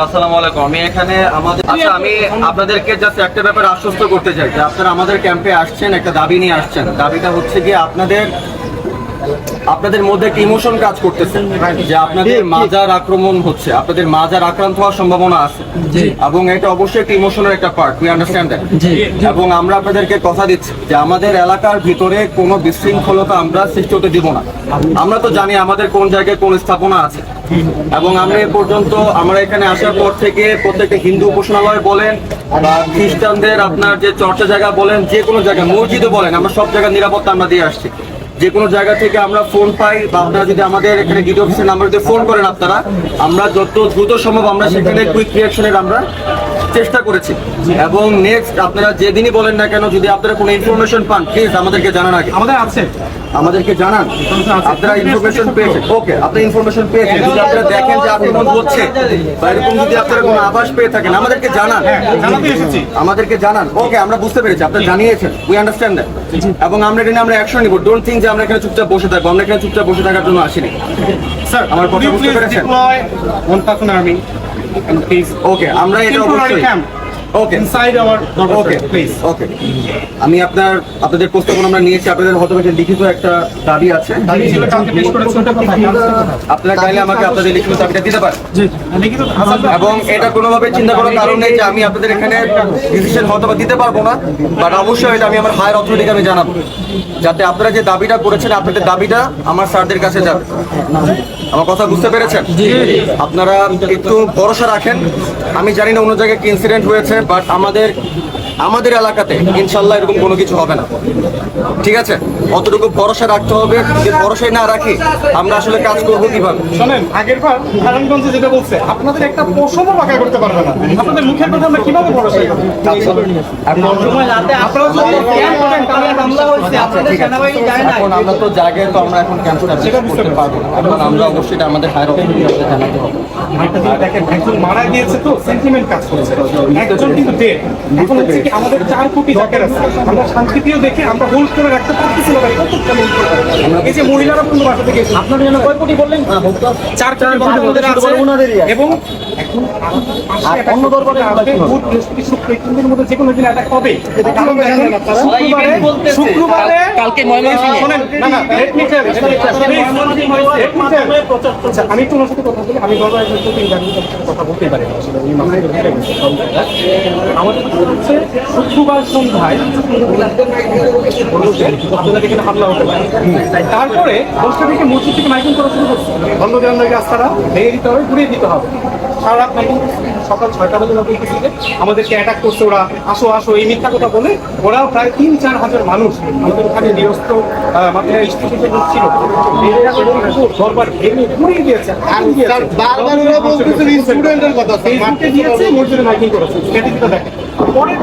আসসালামু আলাইকুম। আমি এখানে আমি আপনাদেরকে জাস্ট একটা ব্যাপারে আশ্বস্ত করতে চাই যে আপনারা আমাদের ক্যাম্পে আসছেন, একটা দাবি নিয়ে আসছেন। দাবিটা হচ্ছে গিয়ে আপনাদের মধ্যে একটা ইমোশন কাজ করতেছে যে আপনাদের মাজার আক্রমণ হচ্ছে, আপনাদের মাজার আক্রান্ত হওয়ার সম্ভাবনা আছে এবং এটা অবশ্যই একটা ইমোশনের একটা পার্ট, উই আন্ডারস্ট্যান্ড দ্যাট। এবং আমরা আপনাদেরকে কথা দিচ্ছি যে আমাদের এলাকার ভিতরে কোনো বিশৃঙ্খলতা আমরা সৃষ্টি হতে দিব না। আমরা তো জানি আমাদের কোন জায়গায় কোন স্থাপনা আছে এবং আমরা এ পর্যন্ত আমরা এখানে আসার পর থেকে প্রত্যেকটা হিন্দু উপাসনালয় বলেন বা খ্রিস্টানদের আপনার যে চর্চা জায়গা বলেন, যে কোনো জায়গায় মসজিদও বলেন, আমরা সব জায়গায় নিরাপত্তা আমরা দিয়ে আসছি। যে কোনো জায়গা থেকে আমরা ফোন পাই বা আপনারা যদি আমাদের এখানে ডিডি অফিসের নাম্বার দিয়ে ফোন করেন আপনারা, আমরা যত দ্রুত সম্ভব আমরা সেখানে কুইক রিয়াকশনের আমরা চেষ্টা করেছি। এবং নেক্সট আপনারা যেদিনই বলেন না কেন, যদি আপনারা কোনো ইনফরমেশন পান প্লিজ আমাদেরকে জানান আগে। আমাদেরকে জানান আপনারা ইনফরমেশন পেয়েছেন। ওকে, আপনি ইনফরমেশন পেয়েছেন, যদি আপনারা দেখেন যে আক্রমণ হচ্ছে বা এরকম যদি আপনারা কোনো আভাস পেয়ে থাকেন আমাদেরকে জানান, আমাদেরকে জানান। ওকে, আমরা বুঝতে পেরেছি, আপনারা জানিয়েছেন, উই আন্ডারস্ট্যান্ড দ্যাট। এবং আমরা এটা নিয়ে আমরা অ্যাকশন নিব। ডোন্ট থিঙ্ক যে আমরা এখানে চুপচাপ বসে থাকবো। আমরা এখানে চুপচাপ বসে থাকার জন্য আসিনি। স্যার, আমার কথা বুঝতে পেরেছেন? 1000 আর্মি and please ওকে, আমরা এটা অবশ্যই ওকে inside our ওকে please. ওকে, আমি আপনাদের প্রস্তাবনা আমরা নিয়েছি। আপনাদের হয়তো লিখিত একটা দাবি আছে, ছিল কালকে পেশ করেছেন, ওটা কোথায়? আপনারা চাইলে আমাকে আপনাদের লিখিত দাবিটা দিতে পারেন। জি, লিখিত হাসান স্যার। এবং এটা কোনোভাবে চিন্তা করার কারণ নেই যে আমি আপনাদের এখানে ডিসিশন হয়তো বা দিতে পারবো না, বাট অবশ্যই এটা আমি আমার হায়ার অথরিটিকে আমি জানাবো, যাতে আপনারা যে দাবিটা করেছেন আপনাদের দাবিটা আমার স্যারদের কাছে যাবে। আমার কথা বুঝতে পেরেছেন? আপনারা একটু ভরসা রাখেন। আমি জানি না অন্য জায়গায় কি ইনসিডেন্ট হয়েছে, বাট আমাদের এলাকাতে ইনশাল্লাহ এরকম কোনো কিছু হবে না। ঠিক আছে, অতটুকু ভরসা রাখতে হবে। যে ভরসাই না রাখি আমরা আসলে কাজ করবো কিভাবে? শোনেন, আগের বার নারায়ণগঞ্জে যেটা বলছে, আপনাদের একটা পশমও বাঁকা করতে পারবে না। আপনাদের মুখের কথা আমরা কিভাবে ভরসা করব? এখন আমরা তো জায়গায় তো আমরা এখন ক্যাম্প করতে পারবো না। এখন আমরা অবশ্যই আমাদের হায়ার অথরিটিকে জানাতে হবে। দেখেন, একজন মারা গিয়েছে তো সেন্টিমেন্ট কাজ করছে, একজন কিন্তু ডেড। এখন হচ্ছে কি আমাদের 4 কোটি জাকের আছে, আমরা শান্তিপ্রিয় দেখে আমরা হোল্ড করে রাখতে পারতেছি না ভাই। কতটা হোল্ড করে এই যে মহিলারা পূর্ণ বাসা থেকে আপনার জন্য কয় কোটি বললেন? 4 কোটি বন্ধুদের আছে। এবং এখন অন্য দরবারে ভোট বৃহস্পতি শুক্র এই 3 দিনের মধ্যে যে কোনো দিন অ্যাটাক হবে। শুক্রবারে কালকে ময়মনসিংহে শোনেন, না না let me tell আচ্ছা, আমি একটু ওনার সাথে কথা বলি। আমি বলবো একজন তো কথা বলতেই পারি না আসলে এই মামলায় আমাদের হচ্ছে শুক্রবার সন্ধ্যায় আপনাদের এখানে হামলা হতে পারে। তারপরে 10টা থেকে মসজিদ থেকে মাইকিং করা শুরু করছে, বন্ধ দেওয়ার রাস্তাটা ভেঙে দিতে হবে, ঘুরিয়ে দিতে হবে। সারা রাত মাইকিং, সকাল 6টা বাজে আমাদেরকে অ্যাটাক করছে ওরা। আসো আসো এই মিথ্যা কথা বলে ওরাও প্রায় 3-4 হাজার মানুষ আমাদের ওখানে নিরস্ত্র মাথায় স্টেশনে ছিল দরবার ভেঙে ঘুরিয়ে দিয়েছে। মসজিদে মাইকিং করেছে, সেটা দেখেন। পরের